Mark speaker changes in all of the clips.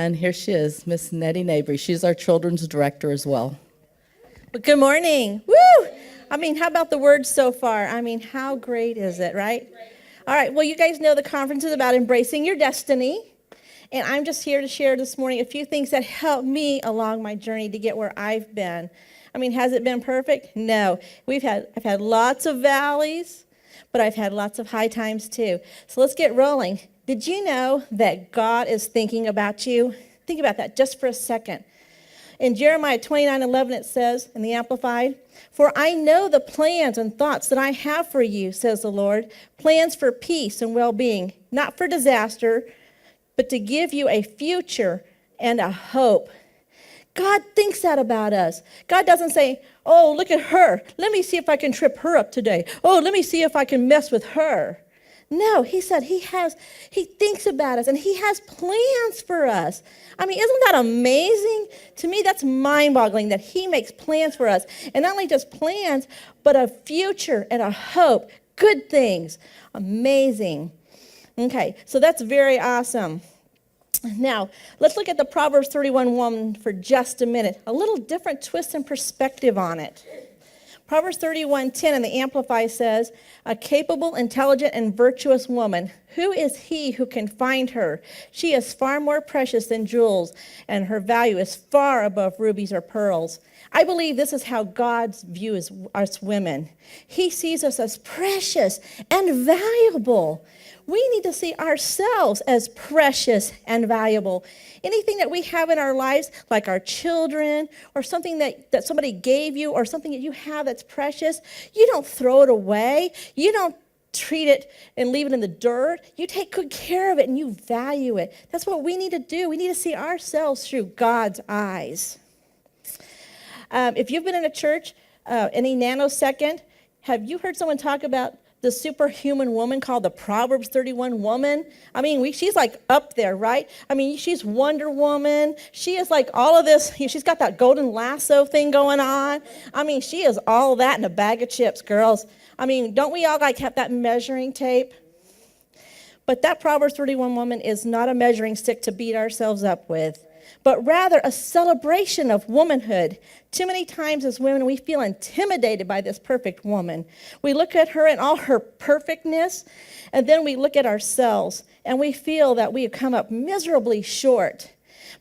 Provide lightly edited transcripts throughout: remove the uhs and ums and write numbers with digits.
Speaker 1: And here she is, Miss Nettie Mabry. She's our children's director as well.
Speaker 2: Well, good morning. Woo! I mean, how about the words so far? I mean, how great is it, right? All right, well, you guys know the conference is about embracing your destiny. And I'm just here to share this morning a few things that helped me along my journey to get where I've been. I mean, has it been perfect? No. I've had lots of valleys, but I've had lots of high times too. So let's get rolling. Did you know that God is thinking about you? Think about that just for a second. In Jeremiah 29:11 it says, in the Amplified, "For I know the plans and thoughts that I have for you, says the Lord, plans for peace and well-being, not for disaster, but to give you a future and a hope." God thinks that about us. God doesn't say, "Oh, look at her. Let me see if I can trip her up today. Oh, let me see if I can mess with her." No, he said he thinks about us and he has plans for us. I mean, isn't that amazing? To me, that's mind-boggling that he makes plans for us. And not only just plans, but a future and a hope. Good things. Amazing. Okay, so that's very awesome. Now, let's look at the Proverbs 31 woman for just a minute. A little different twist and perspective on it. Proverbs 31:10 in the Amplified says, "A capable, intelligent, and virtuous woman, who is he who can find her? She is far more precious than jewels, and her value is far above rubies or pearls." I believe this is how God's views us women. He sees us as precious and valuable. We need to see ourselves as precious and valuable. Anything that we have in our lives, like our children, or something that somebody gave you, or something that you have that's precious, you don't throw it away. You don't treat it and leave it in the dirt. You take good care of it and you value it. That's what we need to do. We need to see ourselves through God's eyes. If you've been in a church any nanosecond, have you heard someone talk about the superhuman woman called the Proverbs 31 woman? I mean, she's like up there, right? I mean, she's Wonder Woman. She is like all of this. She's got that golden lasso thing going on. I mean, she is all that in a bag of chips, girls. I mean, don't we all like have that measuring tape? But that Proverbs 31 woman is not a measuring stick to beat ourselves up with, but rather a celebration of womanhood. Too many times as women, we feel intimidated by this perfect woman. We look at her in all her perfectness, and then we look at ourselves, and we feel that we have come up miserably short.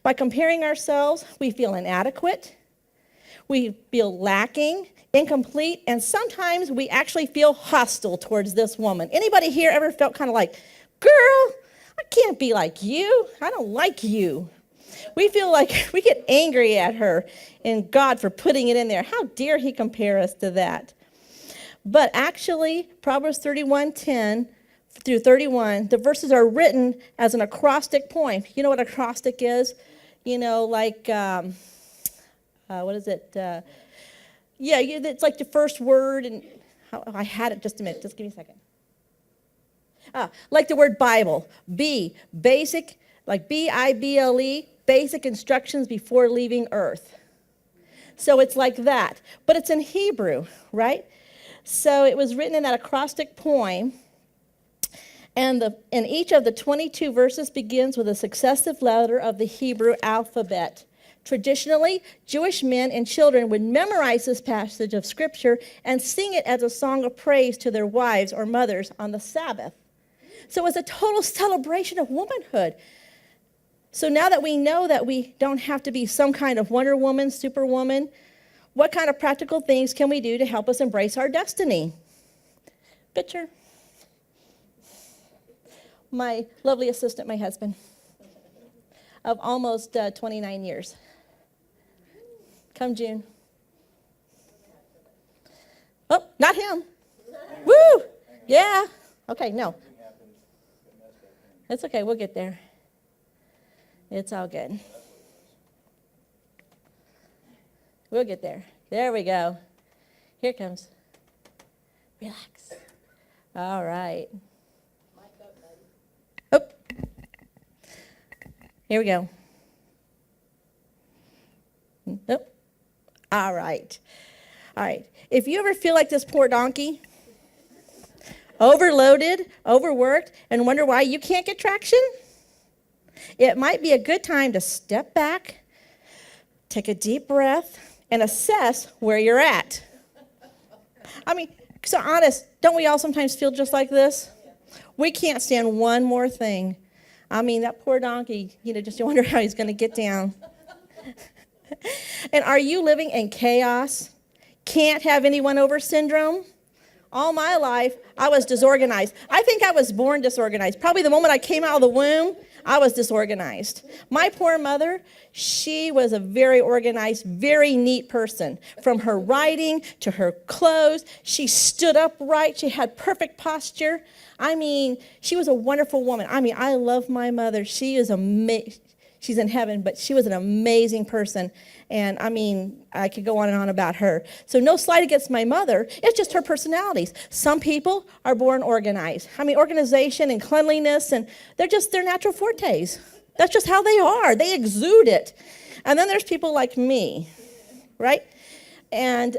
Speaker 2: By comparing ourselves, we feel inadequate, we feel lacking, incomplete, and sometimes we actually feel hostile towards this woman. Anybody here ever felt kind of like, "Girl, I can't be like you. I don't like you"? We feel like we get angry at her and God for putting it in there. How dare he compare us to that? But actually, Proverbs 31:10 through 31, the verses are written as an acrostic poem. You know what acrostic is? You know, like, what is it? Yeah, it's like the first word. And I had it just a minute. Just give me a second. Like the word Bible. B, basic, like B-I-B-L-E. Basic instructions before leaving earth. So it's like that. But it's in Hebrew, right? So it was written in that acrostic poem. And each of the 22 verses begins with a successive letter of the Hebrew alphabet. Traditionally, Jewish men and children would memorize this passage of Scripture and sing it as a song of praise to their wives or mothers on the Sabbath. So it's a total celebration of womanhood. So now that we know that we don't have to be some kind of Wonder Woman, Superwoman, what kind of practical things can we do to help us embrace our destiny? Picture. My lovely assistant, my husband, of almost 29 years. Come June. Oh, not him. Woo! Yeah. Okay, no. It's okay, we'll get there. It's all good. We'll get there. There we go. Here it comes. Relax. All right. Oh. Here we go. Nope. All right. All right. If you ever feel like this poor donkey, overloaded, overworked, and wonder why you can't get traction, it might be a good time to step back, take a deep breath, and assess where you're at. I mean, so honest, don't we all sometimes feel just like this? We can't stand one more thing. I mean, that poor donkey, just wonder how he's going to get down. And are you living in chaos? Can't have anyone over syndrome? All my life, I was disorganized. I think I was born disorganized. Probably the moment I came out of the womb, I was disorganized. My poor mother, she was a very organized, very neat person. From her writing to her clothes, she stood upright. She had perfect posture. I mean, she was a wonderful woman. I mean, I love my mother. She is amazing. She's in heaven, but she was an amazing person. And I mean, I could go on and on about her. So no slight against my mother. It's just her personalities. Some people are born organized. I mean, organization and cleanliness, and they're natural fortes. That's just how they are. They exude it. And then there's people like me, right? And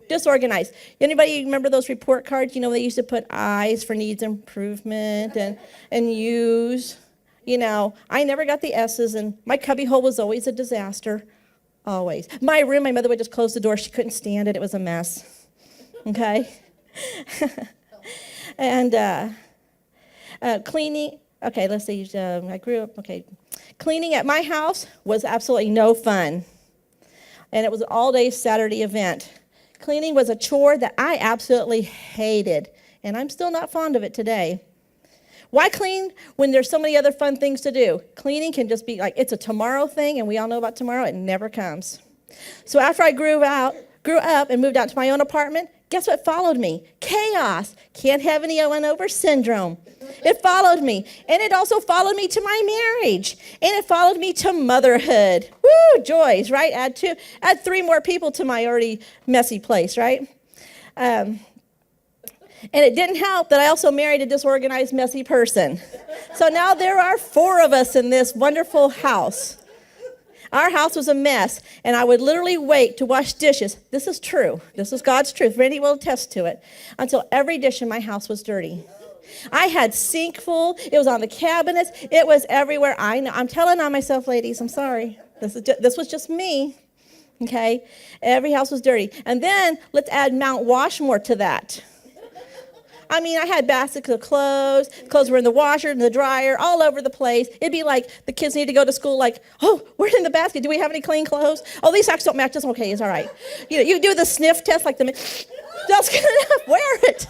Speaker 2: disorganized. Anybody remember those report cards? They used to put I's for needs improvement and U's. I never got the S's, and my cubbyhole was always a disaster, always. My room, my mother would just close the door. She couldn't stand it. It was a mess, okay? And cleaning, okay, let's see. I grew up, okay. Cleaning at my house was absolutely no fun, and it was an all-day Saturday event. Cleaning was a chore that I absolutely hated, and I'm still not fond of it today. Why clean when there's so many other fun things to do? Cleaning can just be like, it's a tomorrow thing, and we all know about tomorrow. It never comes. So after I grew up and moved out to my own apartment, guess what followed me? Chaos. Can't have anyone over syndrome. It followed me. And it also followed me to my marriage. And it followed me to motherhood. Woo, joys, right? Add 3 more people to my already messy place, right? And it didn't help that I also married a disorganized, messy person. So now there are 4 of us in this wonderful house. Our house was a mess, and I would literally wait to wash dishes. This is true. This is God's truth. Randy will attest to it. Until every dish in my house was dirty. I had sink full. It was on the cabinets. It was everywhere. I know. I'm telling on myself, ladies. I'm sorry. This was just me. Okay? Every house was dirty. And then let's add Mount Washmore to that. I mean, I had baskets of clothes. Clothes were in the washer and the dryer, all over the place. It'd be like the kids need to go to school like, oh, we're in the basket. Do we have any clean clothes? Oh, these socks don't match. That's okay. It's all right. You do the sniff test like that's good enough. Wear it.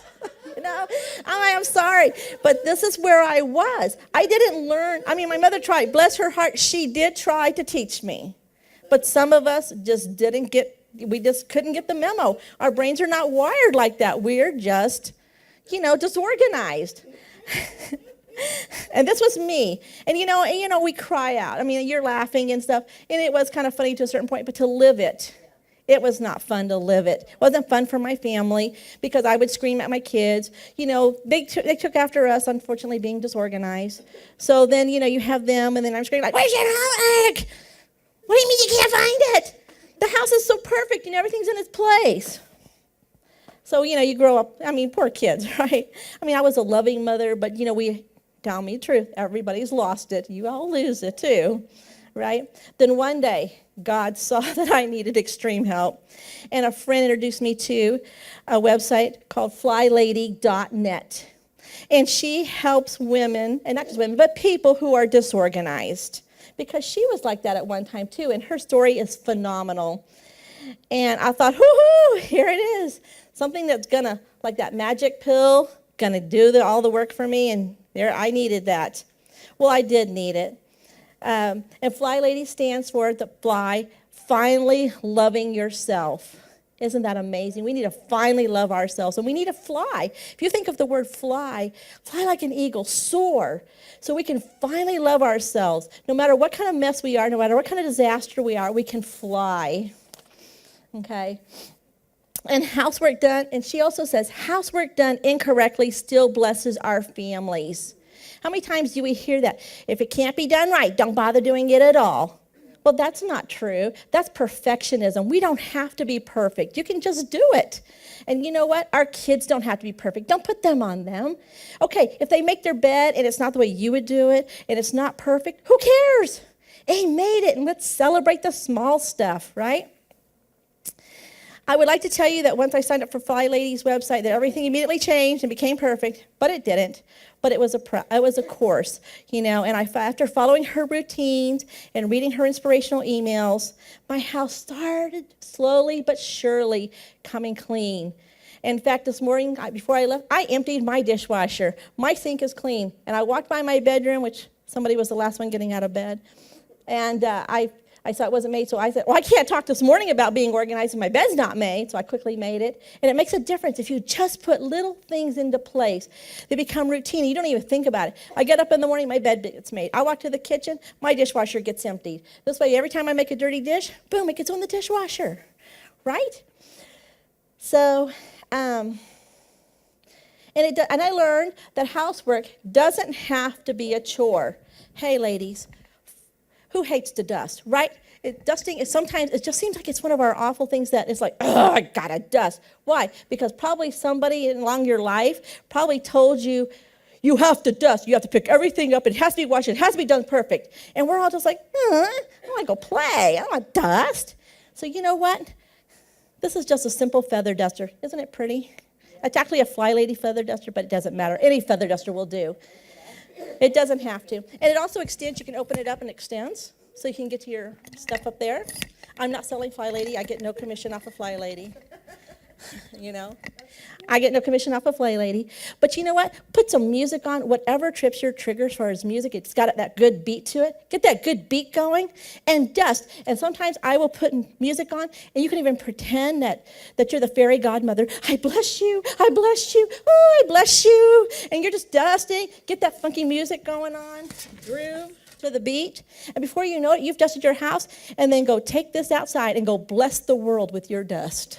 Speaker 2: I'm sorry. But this is where I was. I didn't learn. I mean, my mother tried. Bless her heart. She did try to teach me. But some of us just we just couldn't get the memo. Our brains are not wired like that. We're just disorganized. And this was me. And we cry out. I mean, you're laughing and stuff. And it was kind of funny to a certain point, but to live it was not fun to live it. It wasn't fun for my family because I would scream at my kids. They took after us, unfortunately, being disorganized. So then, you have them, and then I'm screaming like, where's your homework? What do you mean you can't find it? The house is so perfect, everything's in its place. So, you grow up, poor kids, right? I was a loving mother, but, tell me the truth, everybody's lost it. You all lose it too, right? Then one day, God saw that I needed extreme help, and a friend introduced me to a website called flylady.net. And she helps women, and not just women, but people who are disorganized, because she was like that at one time too, and her story is phenomenal. And I thought, whoo-hoo, here it is. Something that's gonna, like that magic pill, gonna do all the work for me, and there I needed that. Well, I did need it. And Fly Lady stands for the fly, finally loving yourself. Isn't that amazing? We need to finally love ourselves, and we need to fly. If you think of the word fly like an eagle, soar, so we can finally love ourselves. No matter what kind of mess we are, no matter what kind of disaster we are, we can fly. Okay? And housework done, and she also says, housework done incorrectly still blesses our families. How many times do we hear that? If it can't be done right, don't bother doing it at all. Well, that's not true. That's perfectionism. We don't have to be perfect. You can just do it. And you know what? Our kids don't have to be perfect. Don't put them on them. Okay, if they make their bed and it's not the way you would do it and it's not perfect, who cares? They made it, and let's celebrate the small stuff, right? I would like to tell you that once I signed up for Fly Lady's website, that everything immediately changed and became perfect, but it didn't. But it was a course, and after following her routines and reading her inspirational emails, my house started slowly but surely coming clean. In fact, this morning, before I left, I emptied my dishwasher. My sink is clean. And I walked by my bedroom, which somebody was the last one getting out of bed, and I saw it wasn't made, so I said, well, I can't talk this morning about being organized and my bed's not made, so I quickly made it. And it makes a difference if you just put little things into place. They become routine. You don't even think about it. I get up in the morning, my bed gets made. I walk to the kitchen, my dishwasher gets emptied. This way, every time I make a dirty dish, boom, it gets on the dishwasher, right? So, and I learned that housework doesn't have to be a chore. Hey, ladies. Who hates to dust, right? Dusting sometimes, it just seems like it's one of our awful things that is like, oh, I gotta dust. Why? Because probably somebody along your life probably told you, you have to dust. You have to pick everything up. It has to be washed. It has to be done perfect. And we're all just like, I want to go play. I don't want to dust. So you know what? This is just a simple feather duster. Isn't it pretty? It's actually a Fly Lady feather duster, but it doesn't matter. Any feather duster will do. It doesn't have to. And it also extends. You can open it up and it extends, so you can get to your stuff up there. I'm not selling Fly Lady. I get no commission off of Fly Lady. I get no commission off of Fly Lady. But you know what? Put some music on. Whatever trips your trigger as far as music, it's got that good beat to it. Get that good beat going and dust. And sometimes I will put music on, and you can even pretend that you're the fairy godmother. I bless you. I bless you. Oh, I bless you. And you're just dusting. Get that funky music going on. Groove to the beat. And before you know it, you've dusted your house. And then go take this outside and go bless the world with your dust.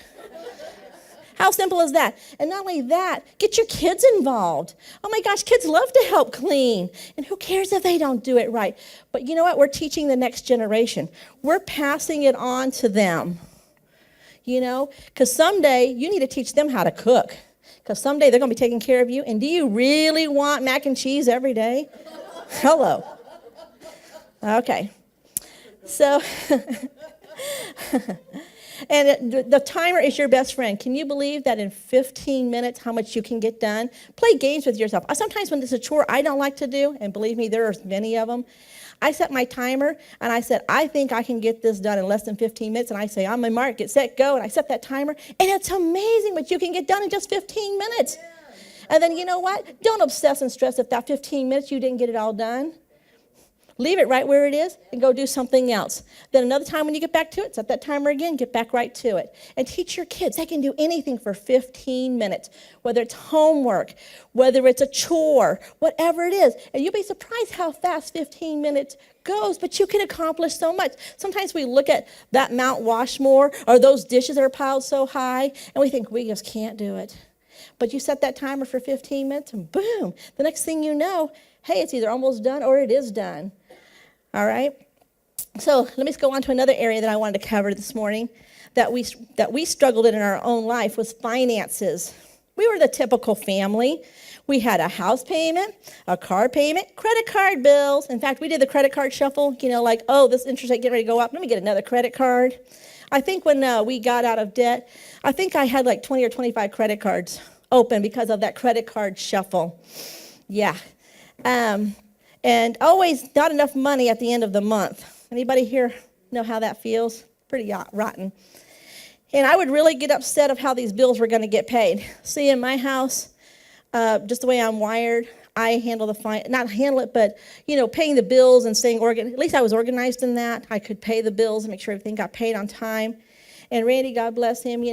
Speaker 2: How simple is that? And not only that, get your kids involved. Oh my gosh, kids love to help clean. And who cares if they don't do it right? But you know what? We're teaching the next generation. We're passing it on to them. Because someday you need to teach them how to cook. Because someday they're going to be taking care of you. And do you really want mac and cheese every day? Hello. Okay. So... And the timer is your best friend. Can you believe that in 15 minutes how much you can get done? Play games with yourself. Sometimes when it's a chore I don't like to do, and believe me, there are many of them, I set my timer, and I said, I think I can get this done in less than 15 minutes. And I say, on my mark, get set, go. And I set that timer, and it's amazing what you can get done in just 15 minutes. And then you know what? Don't obsess and stress if that 15 minutes you didn't get it all done. Leave it right where it is and go do something else. Then another time when you get back to it, set that timer again, get back right to it. And teach your kids they can do anything for 15 minutes, whether it's homework, whether it's a chore, whatever it is. And you'll be surprised how fast 15 minutes goes, but you can accomplish so much. Sometimes we look at that Mount Washmore or those dishes that are piled so high, and we think we just can't do it. But you set that timer for 15 minutes, and boom, the next thing you know, hey, it's either almost done or it is done. All right? So let me go on to another area that I wanted to cover this morning that we struggled in our own life was finances. We were the typical family. We had a house payment, a car payment, credit card bills. In fact, we did the credit card shuffle, like, oh, this interest rate getting ready to go up. Let me get another credit card. I think when we got out of debt, I think I had like 20 or 25 credit cards open because of that credit card shuffle. Yeah. And always not enough money at the end of the month. Anybody here know how that feels? Pretty rotten. And I would really get upset of how these bills were going to get paid. See, in my house, just the way I'm wired, I handle not handle it, but, paying the bills and staying organized. At least I was organized in that. I could pay the bills and make sure everything got paid on time. And Randy, God bless him,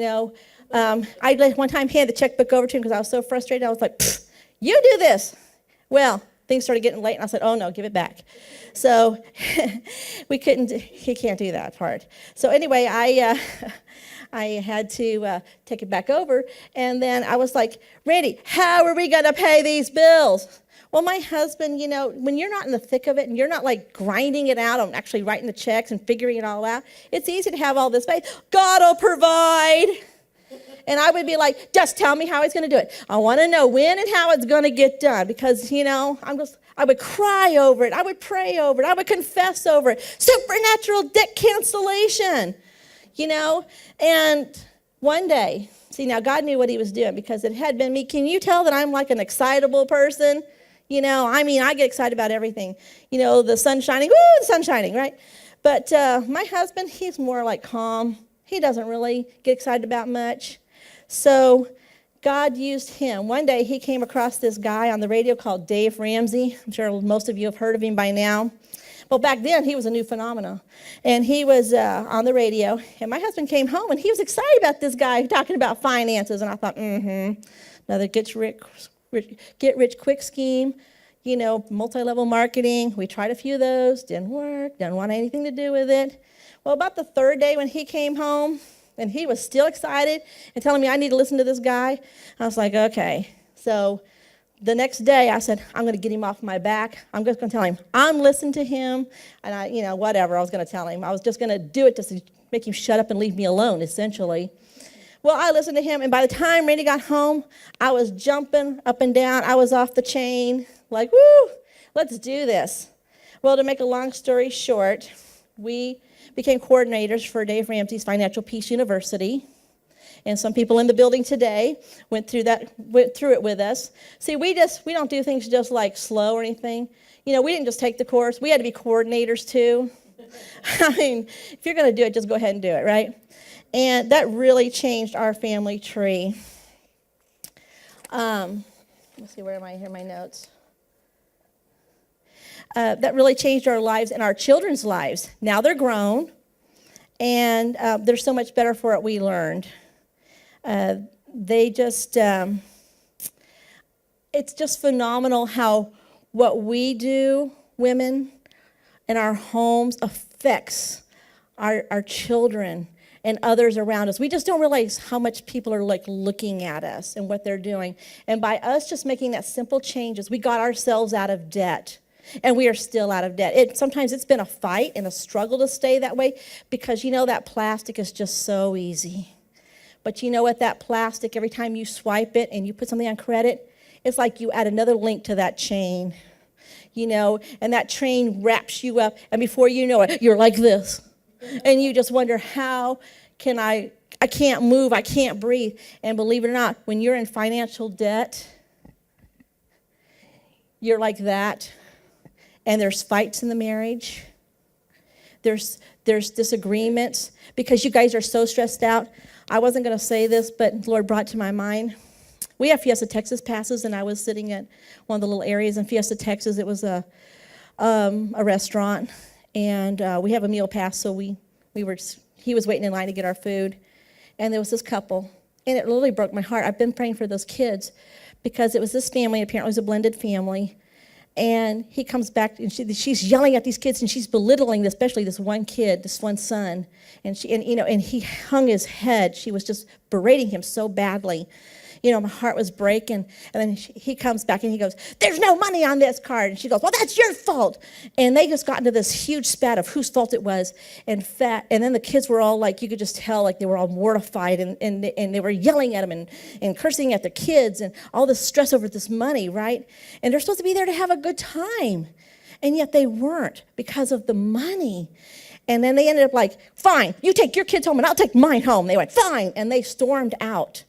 Speaker 2: I one time handed the checkbook over to him because I was so frustrated. I was like, you do this. Well, things started getting late, and I said, oh, no, give it back. So he can't do that part. So anyway, I had to take it back over, and then I was like, Randy, how are we going to pay these bills? Well, my husband, when you're not in the thick of it and you're not like grinding it out and actually writing the checks and figuring it all out, it's easy to have all this faith. God will provide. And I would be like, just tell me how he's going to do it. I want to know when and how it's going to get done because, I would cry over it. I would pray over it. I would confess over it. Supernatural debt cancellation, And one day, now God knew what he was doing because it had been me. Can you tell that I'm like an excitable person? I get excited about everything. The sun shining, woo, the sun shining, right? But my husband, he's more like calm. He doesn't really get excited about much. So God used him. One day he came across this guy on the radio called Dave Ramsey. I'm sure most of you have heard of him by now. Well, back then he was a new phenomenon. And he was on the radio. And my husband came home and he was excited about this guy talking about finances. And I thought, another get rich quick scheme. Multi-level marketing. We tried a few of those. Didn't work. Didn't want anything to do with it. Well, about the third day when he came home, and he was still excited and telling me I need to listen to this guy, I was like, okay. So the next day I said, I'm going to get him off my back. I'm just going to tell him I'm listening to him, and whatever I was going to tell him. I was just going to do it to make him shut up and leave me alone, essentially. Well, I listened to him, and by the time Randy got home, I was jumping up and down. I was off the chain, like, woo, let's do this. Well, to make a long story short, we became coordinators for Dave Ramsey's Financial Peace University. And some people in the building today went through it with us. See, we don't do things just like slow or anything. We didn't just take the course. We had to be coordinators too. If you're going to do it, just go ahead and do it, right? And that really changed our family tree. Let's see, where am I? Here are my notes. That really changed our lives and our children's lives. Now they're grown, and they're so much better for what we learned. It's just phenomenal how what we do, women, in our homes affects our children and others around us. We just don't realize how much people are like looking at us and what they're doing. And by us just making that simple changes, we got ourselves out of debt. And we are still out of debt. Sometimes it's been a fight and a struggle to stay that way because that plastic is just so easy. But you know what? That plastic, every time you swipe it and you put something on credit, it's like you add another link to that chain. And that chain wraps you up. And before you know it, you're like this. And you just wonder, how can I can't move, I can't breathe. And believe it or not, when you're in financial debt, you're like that. And there's fights in the marriage. There's disagreements because you guys are so stressed out. I wasn't going to say this, but the Lord brought to my mind. We have Fiesta Texas passes, and I was sitting at one of the little areas in Fiesta Texas. It was a restaurant, and we have a meal pass, so he was waiting in line to get our food, and there was this couple, and it literally broke my heart. I've been praying for those kids because it was this family. Apparently, it was a blended family. And he comes back, and she's yelling at these kids, and she's belittling, especially this one kid, this one son. And he hung his head. She was just berating him so badly. My heart was breaking. And then he comes back, and he goes, "There's no money on this card." And she goes, "Well, that's your fault." And they just got into this huge spat of whose fault it was. And then the kids were all like, you could just tell, like they were all mortified, and they were yelling at him and cursing at the kids and all this stress over this money, right? And they're supposed to be there to have a good time. And yet they weren't because of the money. And then they ended up like, "Fine, you take your kids home and I'll take mine home." They went, "Fine." And they stormed out.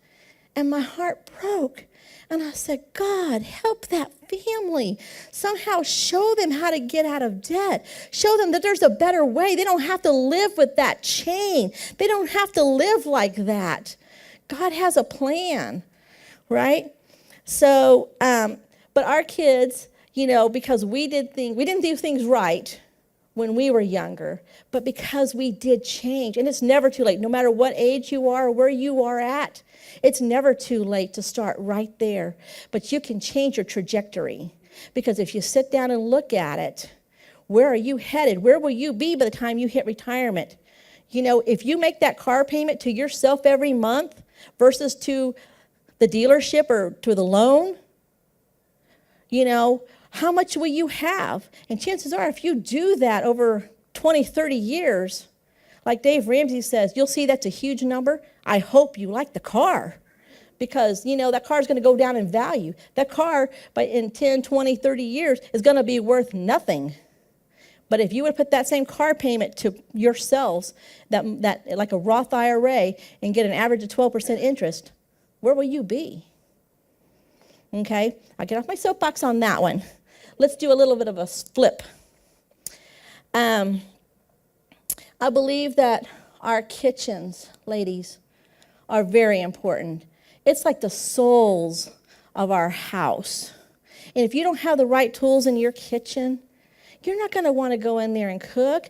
Speaker 2: And my heart broke. And I said, "God, help that family. Somehow show them how to get out of debt. Show them that there's a better way. They don't have to live with that chain. They don't have to live like that. God has a plan," right? So, but our kids, because we didn't do things right when we were younger, but because we did change, and it's never too late, no matter what age you are or where you are at, it's never too late to start right there. But you can change your trajectory, because if you sit down and look at it, where are you headed? Where will you be by the time you hit retirement? If you make that car payment to yourself every month versus to the dealership or to the loan, How much will you have? And chances are, if you do that over 20, 30 years, like Dave Ramsey says, you'll see that's a huge number. I hope you like the car because, that car is going to go down in value. That car, in 10, 20, 30 years, is going to be worth nothing. But if you would put that same car payment to yourselves, that like a Roth IRA, and get an average of 12% interest, where will you be? Okay, I'll get off my soapbox on that one. Let's do a little bit of a flip. I believe that our kitchens, ladies, are very important. It's like the souls of our house. And if you don't have the right tools in your kitchen, you're not going to want to go in there and cook.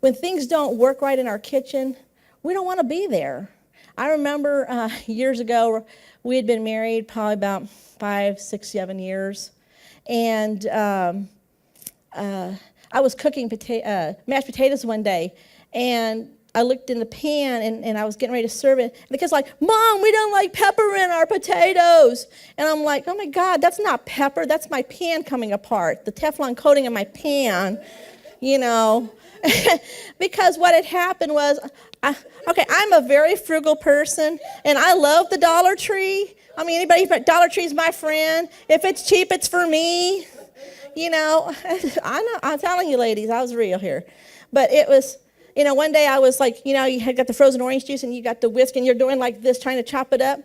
Speaker 2: When things don't work right in our kitchen, we don't want to be there. I remember years ago, we had been married probably about 5, 6, 7 years. And I was cooking mashed potatoes one day. And I looked in the pan, and I was getting ready to serve it. And the kid's like, Mom, we don't like pepper in our potatoes. And I'm like, oh, my God, that's not pepper. That's my pan coming apart, the Teflon coating in my pan, Because what had happened was, I'm a very frugal person, and I love the Dollar Tree. Dollar Tree's my friend. If it's cheap, it's for me. I'm telling you, ladies, I was real here. But it was... one day I was like, you had got the frozen orange juice and you got the whisk and you're doing like this, trying to chop it up.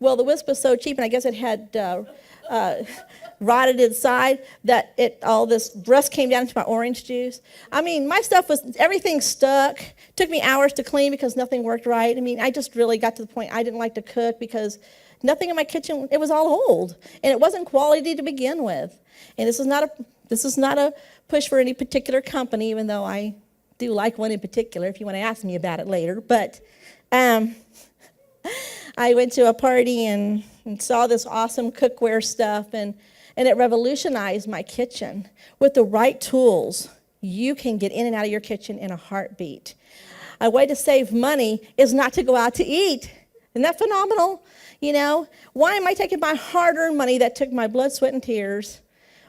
Speaker 2: Well, the whisk was so cheap, and I guess it had rotted inside that all this rust came down into my orange juice. My stuff everything stuck. Took me hours to clean because nothing worked right. I just really got to the point I didn't like to cook because nothing in my kitchen, it was all old. And it wasn't quality to begin with. And this is not a push for any particular company, even though I do like one in particular, if you want to ask me about it later. But I went to a party and saw this awesome cookware stuff, and it revolutionized my kitchen. With the right tools, you can get in and out of your kitchen in a heartbeat. A way to save money is not to go out to eat. Isn't that phenomenal? Why am I taking my hard-earned money that took my blood, sweat, and tears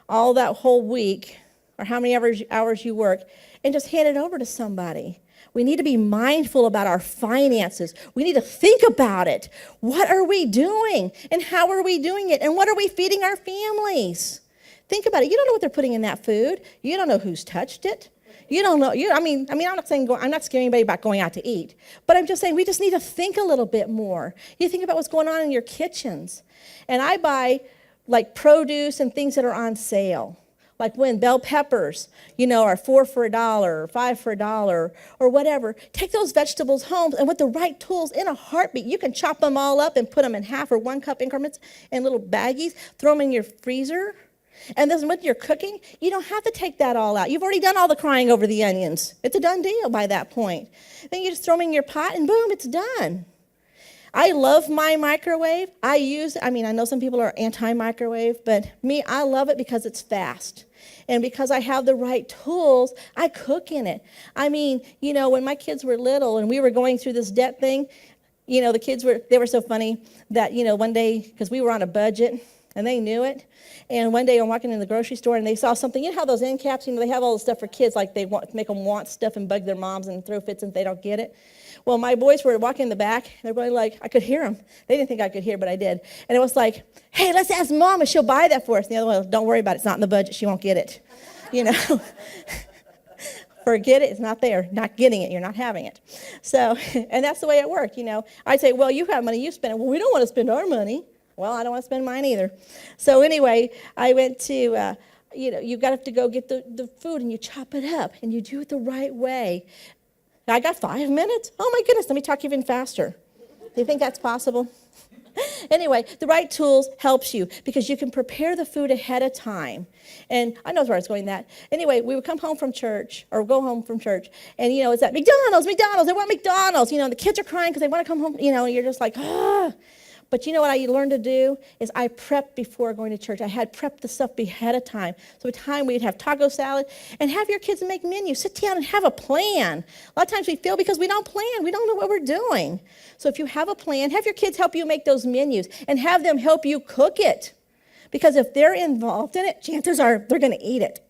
Speaker 2: all that whole week, or how many hours you work, and just hand it over to somebody? We need to be mindful about our finances. We need to think about it. What are we doing? And how are we doing it? And what are we feeding our families? Think about it. You don't know what they're putting in that food. You don't know who's touched it. You don't know. I'm not scaring anybody about going out to eat. But I'm just saying we just need to think a little bit more. You think about what's going on in your kitchens. And I buy like produce and things that are on sale. Like when bell peppers, are 4 for $1 or 5 for $1 or whatever. Take those vegetables home, and with the right tools, in a heartbeat, you can chop them all up and put them in half or 1 cup increments in little baggies, throw them in your freezer. And then when you're cooking, you don't have to take that all out. You've already done all the crying over the onions. It's a done deal by that point. Then you just throw them in your pot, and boom, it's done. I love my microwave. I know some people are anti-microwave, but me, I love it because it's fast. And because I have the right tools, I cook in it. When my kids were little and we were going through this debt thing, the kids were so funny that, one day, because we were on a budget and they knew it. And one day I'm walking in the grocery store and they saw something. You know how those end caps, they have all the stuff for kids, like they make them want stuff and bug their moms and throw fits and they don't get it. Well, my boys were walking in the back. They're going like, I could hear them. They didn't think I could hear, but I did. And it was like, hey, let's ask Mom if she'll buy that for us. And the other one, don't worry about it. It's not in the budget. She won't get it. Forget it. It's not there. Not getting it. You're not having it. So, and that's the way it worked, I'd say, well, you have money. You spend it. Well, we don't want to spend our money. Well, I don't want to spend mine either. So anyway, I went to, you've got to go get the food and you chop it up and you do it the right way. I got 5 minutes? Oh, my goodness, let me talk even faster. Do you think that's possible? Anyway, the right tools helps you because you can prepare the food ahead of time. And I know where I was going that. Anyway, we would come home from church or go home from church. And, it's at McDonald's. I want McDonald's. The kids are crying because they want to come home. And you're just like, ah. But you know what I learned to do is I prepped before going to church. I had prepped the stuff ahead of time. So at time we'd have taco salad and have your kids make menus. Sit down and have a plan. A lot of times we fail because we don't plan. We don't know what we're doing. So if you have a plan, have your kids help you make those menus and have them help you cook it. Because if they're involved in it, chances are they're going to eat it.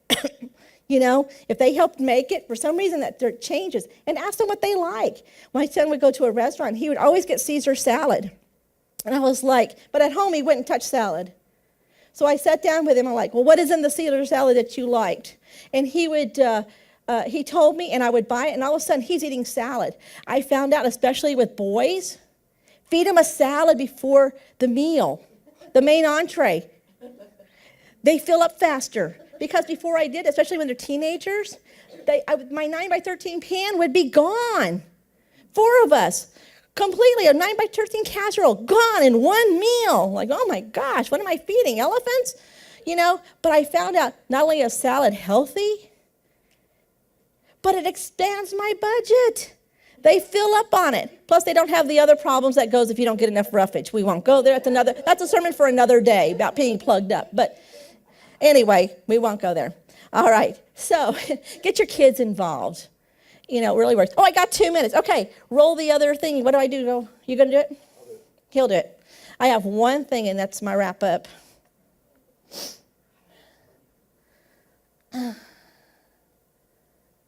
Speaker 2: If they helped make it, for some reason that there changes. And ask them what they like. My son would go to a restaurant. He would always get Caesar salad. And I was like, but at home he wouldn't touch salad. So I sat down with him. I'm like, well, what is in the Caesar salad that you liked? And he told me, and I would buy it. And all of a sudden, he's eating salad. I found out, especially with boys, feed them a salad before the meal, the main entree. They fill up faster. Because before I did, especially when they're teenagers, my 9x13 pan would be gone. 4 of us. Completely, a 9x13 casserole, gone in one meal. Like, oh my gosh, what am I feeding, elephants? But I found out not only is salad healthy, but it expands my budget. They fill up on it. Plus, they don't have the other problems that goes if you don't get enough roughage. We won't go there. That's a sermon for another day about being plugged up. But anyway, we won't go there. All right, so get your kids involved. It really works. Oh, I got 2 minutes. Okay, roll the other thing. What do I do? You going to do it? He'll do it. I have one thing, and that's my wrap up.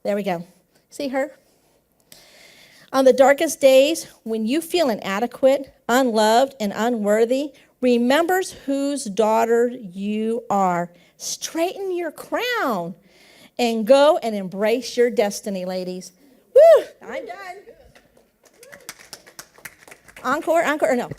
Speaker 2: There we go. See her? On the darkest days, when you feel inadequate, unloved, and unworthy, remember whose daughter you are. Straighten your crown and go and embrace your destiny, ladies. Woo! I'm done. Encore, or no.